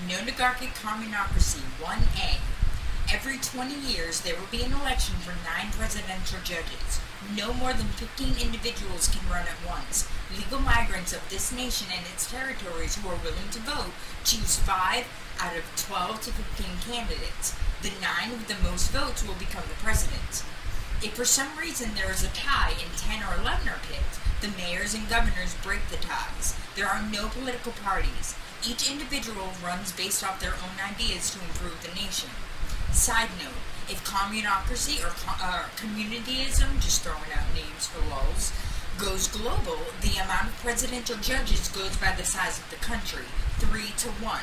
Nonagarchic Communacracy 1A. Every 20 years there will be an election for 9 presidential judges. No more than 15 individuals can run at once. Legal migrants of this nation and its territories who are willing to vote choose 5 out of 12 to 15 candidates. The 9 with the most votes will become the president. If for some reason there is a tie and 10 or 11 are picked, the mayors and governors break the ties. There are no political parties. Each individual runs based off their own ideas to improve the nation. Side note, if communocracy or communityism, just throwing out names for lulz, goes global, the amount of presidential judges goes by the size of the country, 3 to 1.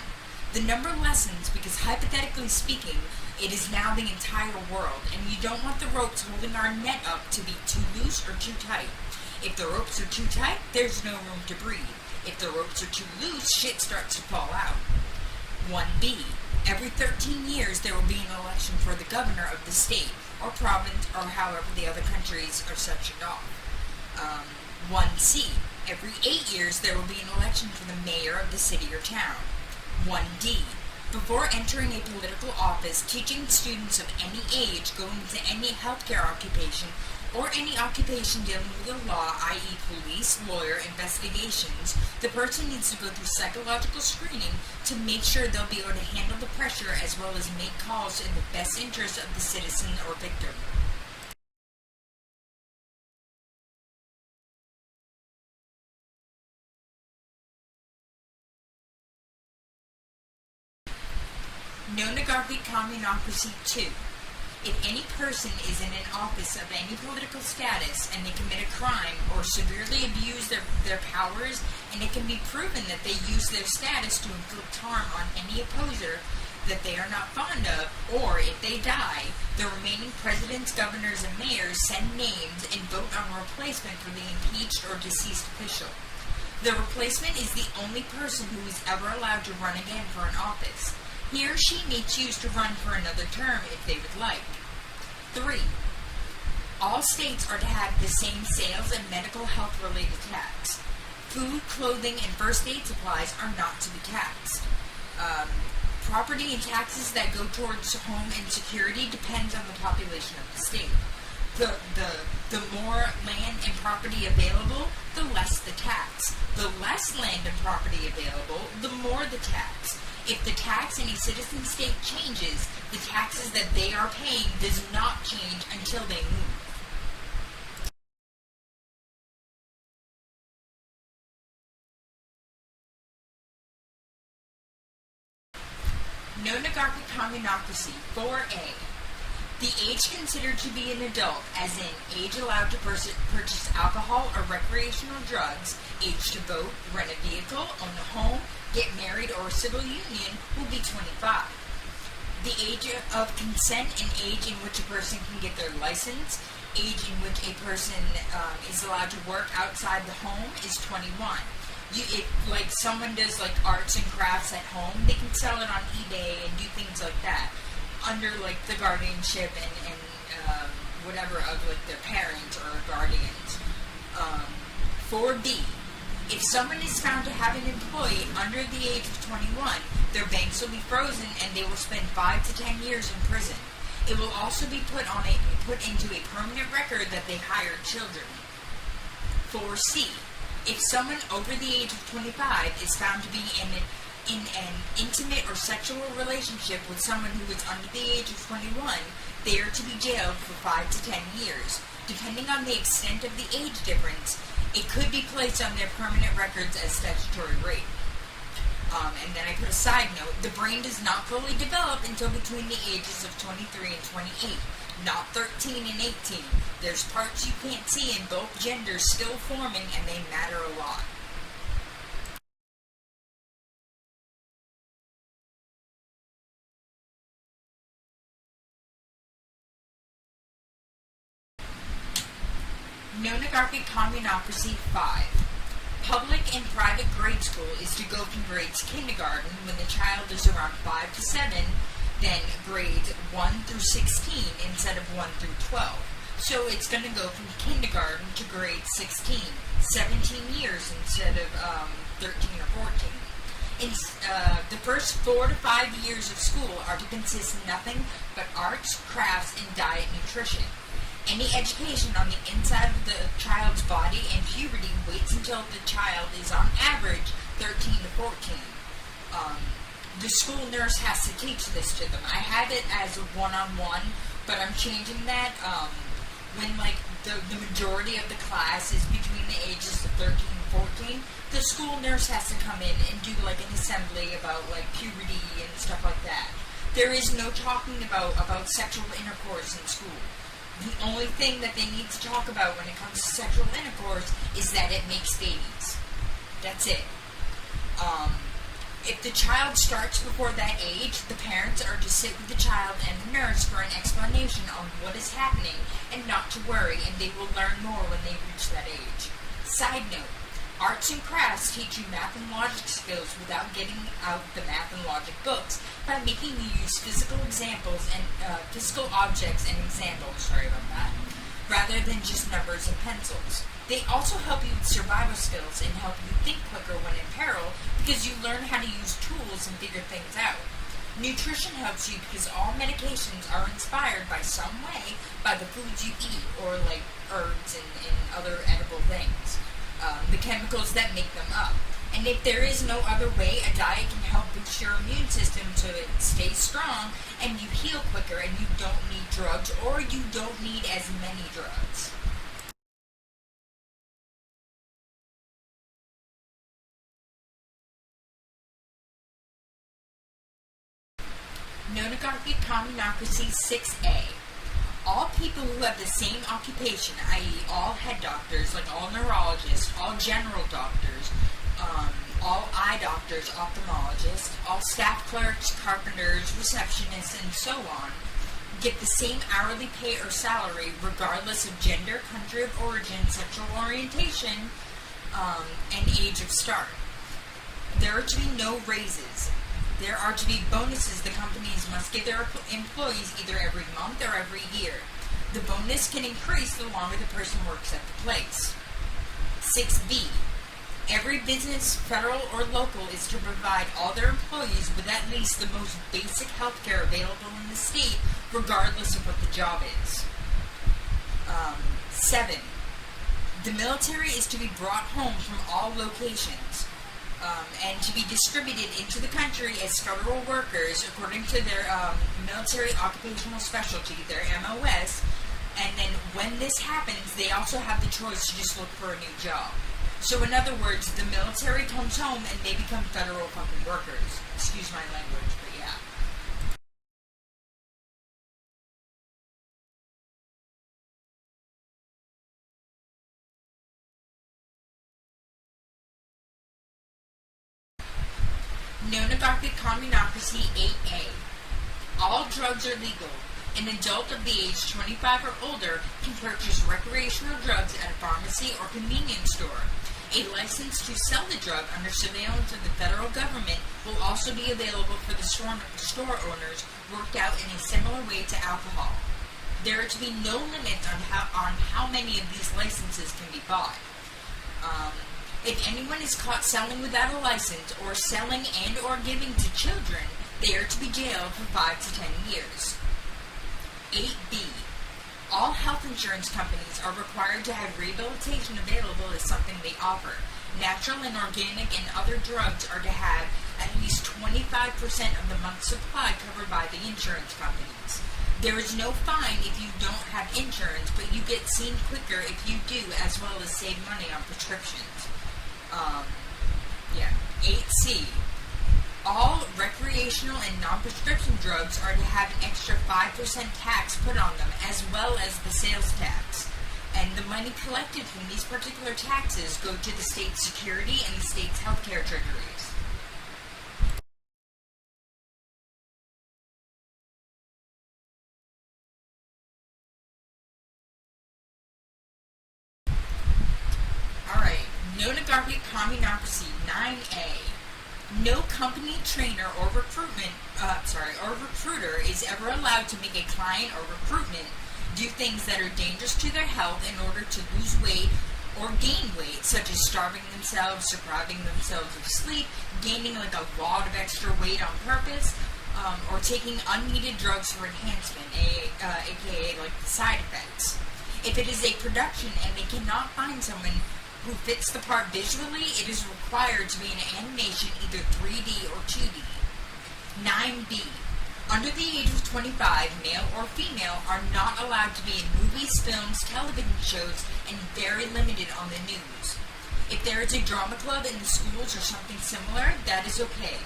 The number lessens because, hypothetically speaking, it is now the entire world, and you don't want the ropes holding our net up to be too loose or too tight. If the ropes are too tight, there's no room to breathe. If the ropes are too loose, shit starts to fall out. 1B. Every 13 years there will be an election for the governor of the state, or province, or however the other countries are sectioned off. 1C. Every 8 years there will be an election for the mayor of the city or town. 1D. Before entering a political office, teaching students of any age going into any healthcare occupation or any occupation dealing with the law, i.e. police, lawyer, investigations, the person needs to go through psychological screening to make sure they'll be able to handle the pressure as well as make calls in the best interest of the citizen or victim. Nonagarchic Communacracy 2. If any person is in an office of any political status and they commit a crime or severely abuse their powers, and it can be proven that they use their status to inflict harm on any opposer that they are not fond of, or if they die, the remaining presidents, governors, and mayors send names and vote on a replacement for the impeached or deceased official. The replacement is the only person who is ever allowed to run again for an office. He or she may choose to run for another term if they would like. 3. All states are to have the same sales and medical health related tax. Food, clothing, and first aid supplies are not to be taxed. Property and taxes that go towards home and security depends on the population of the state. The more land and property available, the less the tax. The less land and property available, the more the tax. If the tax in a citizen state changes, the taxes that they are paying does not change until they move. Nonagarchic Communacracy 4A. The age considered to be an adult, as in age allowed to purchase alcohol or recreational drugs, age to vote, rent a vehicle, own a home, get married, or a civil union will be 25. The age of consent and age in which a person can get their license, age in which a person is allowed to work outside the home is 21. If someone does arts and crafts at home, they can sell it on eBay and do things like that under the guardianship and whatever of their parents or guardians. 4B. If someone is found to have an employee under the age of 21, their banks will be frozen and they will spend 5 to 10 years in prison. It will also be put into a permanent record that they hired children. 4C. If someone over the age of 25 is found to be in an intimate or sexual relationship with someone who is under the age of 21, they are to be jailed for 5 to 10 years. Depending on the extent of the age difference, it could be placed on their permanent records as statutory rape. And then I put a side note, the brain does not fully develop until between the ages of 23 and 28, not 13 and 18. There's parts you can't see in both genders still forming, and they matter a lot. Nonagarchic Communacracy 5. Public and private grade school is to go from grades kindergarten, when the child is around 5 to 7, then grades 1 through 16 instead of 1 through 12. So it's going to go from kindergarten to grade 16, 17 years instead of 13 or 14. The first 4 to 5 years of school are to consist of nothing but arts, crafts, and diet nutrition. Any education on the inside of the child's body and puberty waits until the child is on average 13 to 14. The school nurse has to teach this to them. I had it as a one-on-one, but I'm changing that when the majority of the class is between the ages of 13 and 14. The school nurse has to come in and do an assembly about puberty and stuff like that. There is no talking about sexual intercourse in school. The only thing that they need to talk about when it comes to sexual intercourse is that it makes babies. That's it. If the child starts before that age, the parents are to sit with the child and the nurse for an explanation on what is happening and not to worry, and they will learn more when they reach that age. Side note, arts and crafts teach you math and logic skills without getting out the math and logic books by making you use physical examples and physical objects and examples, rather than just numbers and pencils. They also help you with survival skills and help you think quicker when in peril because you learn how to use tools and figure things out. Nutrition helps you because all medications are inspired by some way by the foods you eat or herbs and other edible things, the chemicals that make them up. And if there is no other way, a diet can help boost your immune system to stay strong and you heal quicker and you don't need drugs or you don't need as many drugs. Nonagarchic Communacracy 6A. All people who have the same occupation, i.e. all head doctors, all neurologists, all general doctors, all eye doctors, ophthalmologists, all staff clerks, carpenters, receptionists, and so on, get the same hourly pay or salary regardless of gender, country of origin, sexual orientation, and age of start. There are to be no raises. There are to be bonuses the companies must give their employees either every month or every year. The bonus can increase the longer the person works at the place. 6B. Every business, federal or local, is to provide all their employees with at least the most basic health care available in the state, regardless of what the job is. 7. The military is to be brought home from all locations and to be distributed into the country as federal workers according to their military occupational specialty, their MOS, and then when this happens, they also have the choice to just look for a new job. So in other words, the military comes home and they become federal fucking workers. Excuse my language, but yeah. Nonagarchic Communacracy 8A. All drugs are legal. An adult of the age 25 or older can purchase recreational drugs at a pharmacy or convenience store. A license to sell the drug under surveillance of the federal government will also be available for the store owners, worked out in a similar way to alcohol. There are to be no limits on how many of these licenses can be bought. If anyone is caught selling without a license or selling and or giving to children, they are to be jailed for 5 to 10 years. 8B. All health insurance companies are required to have rehabilitation available as something they offer. Natural and organic and other drugs are to have at least 25% of the month's supply covered by the insurance companies. There is no fine if you don't have insurance, but you get seen quicker if you do, as well as save money on prescriptions. 8C. All recreational and non-prescription drugs are to have an extra 5% tax put on them, as well as the sales tax. And the money collected from these particular taxes go to the state's security and the state's healthcare treasuries. Alright, Nonagarchic Communacracy 9A. No company, trainer, or recruiter is ever allowed to make a client or recruitment do things that are dangerous to their health in order to lose weight or gain weight, such as starving themselves, depriving themselves of sleep, gaining like a lot of extra weight on purpose, or taking unneeded drugs for enhancement, aka like side effects. If it is a production and they cannot find someone who fits the part visually, it is required to be an animation, either 3D or 2D. 9B. Under the age of 25, male or female, are not allowed to be in movies, films, television shows, and very limited on the news. If there is a drama club in the schools or something similar, that is okay.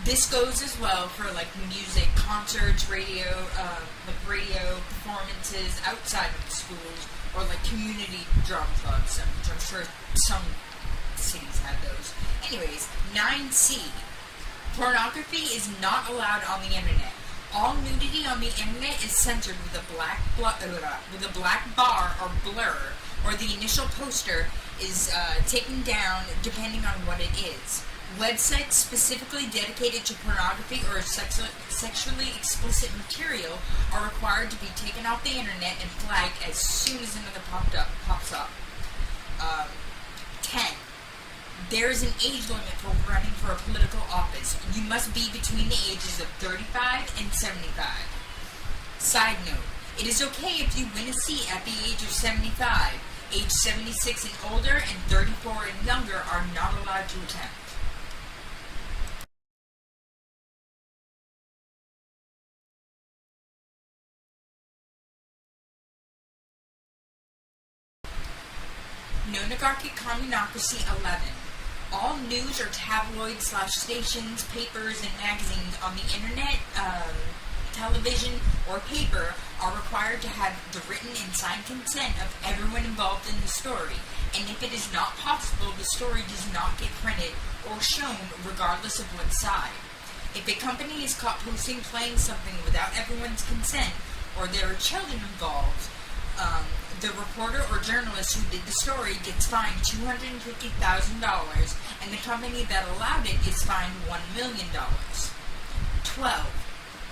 This goes as well for like music, concerts, radio performances outside of the schools, or like community drama clubs, which I'm sure some cities have those. Anyways, 9C. Pornography is not allowed on the internet. All nudity on the internet is censored with a black bar or blur, or the initial poster is taken down depending on what it is. Websites specifically dedicated to pornography or sexually explicit material are required to be taken off the internet and flagged as soon as another pops up. 10. There is an age limit for running for a political office. You must be between the ages of 35 and 75. Side note, it is okay if you win a seat at the age of 75. Age 76 and older and 34 and younger are not allowed to attempt. Nonagarchic Communacracy 11. All news or tabloid/stations, papers, and magazines on the internet, television, or paper are required to have the written and signed consent of everyone involved in the story, and if it is not possible, the story does not get printed or shown regardless of what side. If a company is caught playing something without everyone's consent, or there are children involved, the reporter or journalist who did the story gets fined $250,000, and the company that allowed it is fined $1 million. 12.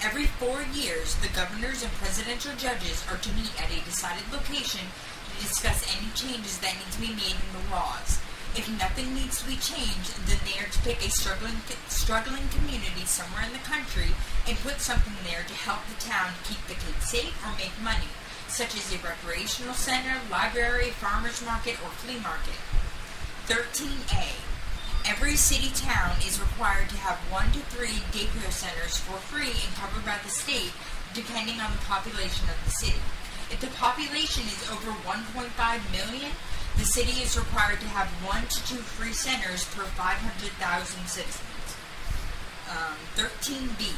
Every 4 years, the governors and presidential judges are to meet at a decided location to discuss any changes that need to be made in the laws. If nothing needs to be changed, then they are to pick a struggling community somewhere in the country and put something there to help the town keep the kids safe or make money, such as a recreational center, library, farmer's market, or flea market. 13A. Every city town is required to have 1 to 3 daycare centers for free and covered by the state, depending on the population of the city. If the population is over 1.5 million, the city is required to have 1 to 2 free centers per 500,000 citizens. 13B.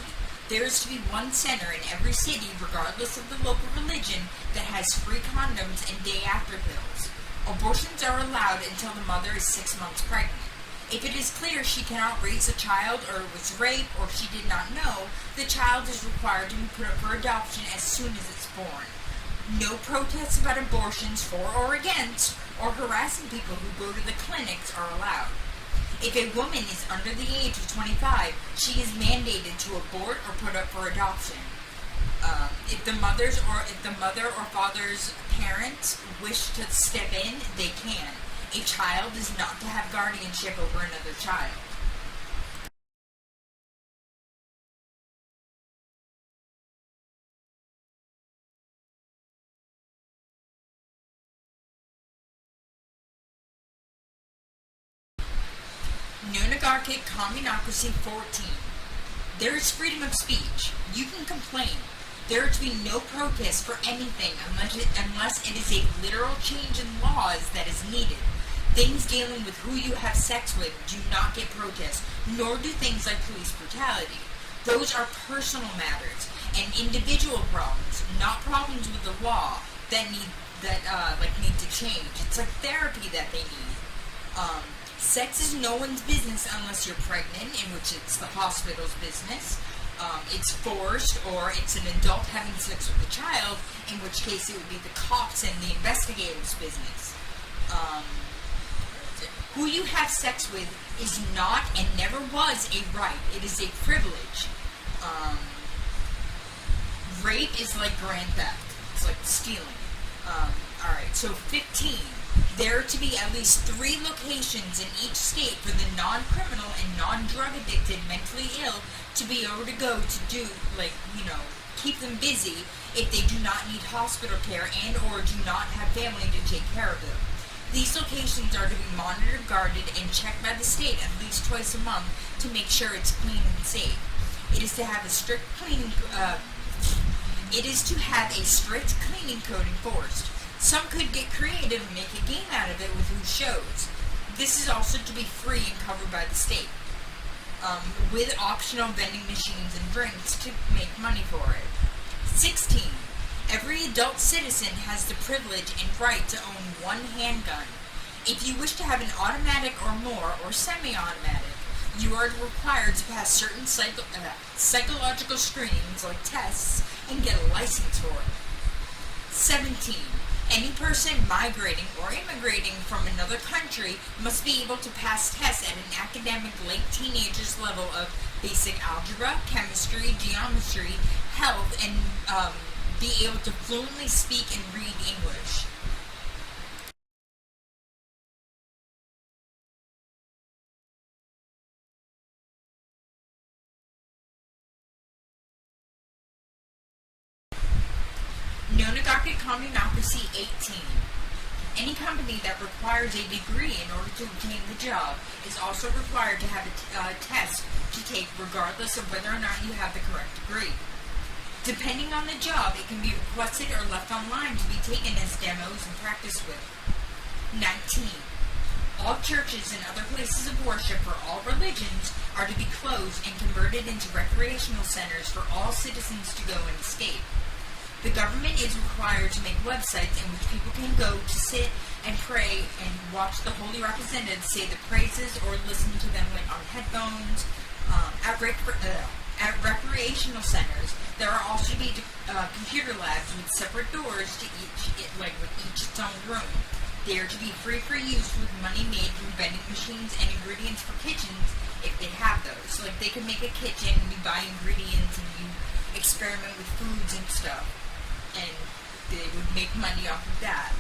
There is to be one center in every city, regardless of the local religion, that has free condoms and day-after pills. Abortions are allowed until the mother is 6 months pregnant. If it is clear she cannot raise a child, or was raped, or she did not know, the child is required to be put up for adoption as soon as it's born. No protests about abortions for or against, or harassing people who go to the clinics are allowed. If a woman is under the age of 25, she is mandated to abort or put up for adoption. If the mother or father's parents wish to step in, they can. A child is not to have guardianship over another child. Nonagarchic Communacracy 14. There is freedom of speech. You can complain. There are to be no protests for anything unless it is a literal change in laws that is needed. Things dealing with who you have sex with do not get protests, nor do things like police brutality. Those are personal matters and individual problems, not problems with the law that need to change. It's like therapy that they need. Sex is no one's business unless you're pregnant, in which it's the hospital's business. It's forced, or it's an adult having sex with a child, in which case it would be the cops and the investigators' business. Who you have sex with is not and never was a right. It is a privilege. Rape is like grand theft. It's like stealing. Alright, so 15. There are to be at least 3 locations in each state for the non-criminal and non-drug addicted mentally ill to be able to go to do, keep them busy if they do not need hospital care and or do not have family to take care of them. These locations are to be monitored, guarded, and checked by the state at least twice a month to make sure it's clean and safe. It is to have a strict cleaning code enforced. Some could get creative and make a game out of it with who shows. This is also to be free and covered by the state, with optional vending machines and drinks to make money for it. 16. Every adult citizen has the privilege and right to own 1 handgun. If you wish to have an automatic or more, or semi-automatic, you are required to pass certain psychological screenings like tests and get a license for it. 17. Any person migrating or immigrating from another country must be able to pass tests at an academic late teenagers level of basic algebra, chemistry, geometry, health, and be able to fluently speak and read English. Nonagarchic Communacracy 18. Any company that requires a degree in order to obtain the job is also required to have a test to take regardless of whether or not you have the correct degree. Depending on the job, it can be requested or left online to be taken as demos and practice with. 19. All churches and other places of worship for all religions are to be closed and converted into recreational centers for all citizens to go and escape. The government is required to make websites in which people can go to sit and pray and watch the holy representatives say the praises or listen to them on headphones. At recreational centers, there are also to be computer labs with separate doors to each its own room. They are to be free for use with money made from vending machines and ingredients for kitchens if they have those. Like they could make a kitchen and you buy ingredients and you experiment with foods and stuff. And they would make money off of that.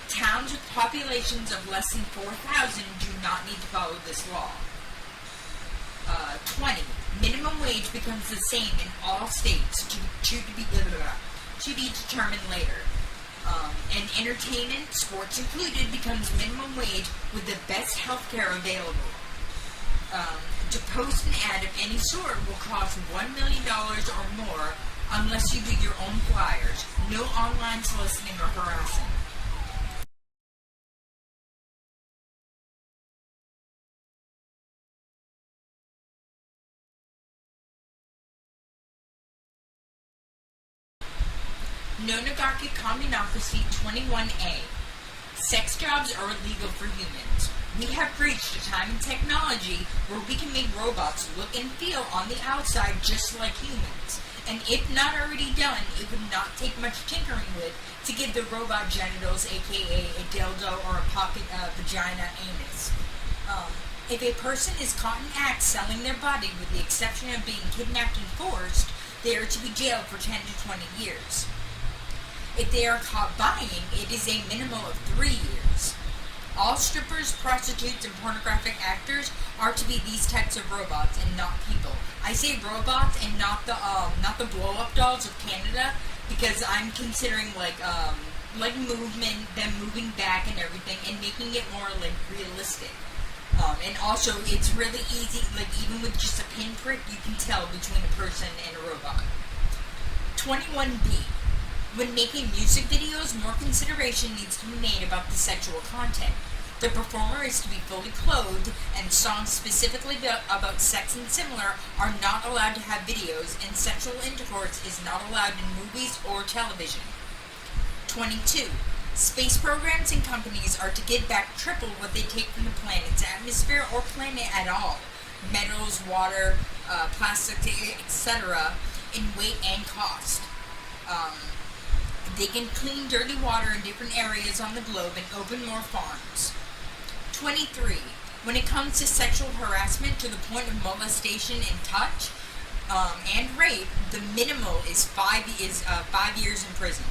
Towns with populations of less than 4,000 do not need to follow this law. 20. Minimum wage becomes the same in all states to be determined later. And entertainment, sports included, becomes minimum wage with the best health care available. To post an ad of any sort will cost $1 million or more unless you do your own flyers. No online soliciting or harassing. Nonagarchic Communacracy 21A. Sex jobs are illegal for humans. We have reached a time in technology where we can make robots look and feel on the outside just like humans. And if not already done, it would not take much tinkering with to give the robot genitals, aka a dildo or a pocket vagina anus. If a person is caught in act selling their body with the exception of being kidnapped and forced, they are to be jailed for 10 to 20 years. If they are caught buying, it is a minimum of 3 years. All strippers, prostitutes, and pornographic actors are to be these types of robots and not people. I say robots and not the blow-up dolls of Canada because I'm considering like movement, them moving back and everything, and making it more like realistic. And also, it's really easy. Like even with just a pinprick, you can tell between a person and a robot. 21B. When making music videos, more consideration needs to be made about the sexual content. The performer is to be fully clothed, and songs specifically about sex and similar are not allowed to have videos, and sexual intercourse is not allowed in movies or television. 22. Space programs and companies are to give back triple what they take from the planet's atmosphere or planet at all. Metals, water, plastic, etc. in weight and cost. They can clean dirty water in different areas on the globe and open more farms. 23. When it comes to sexual harassment to the point of molestation and touch and rape, the minimal is 5 years in prison.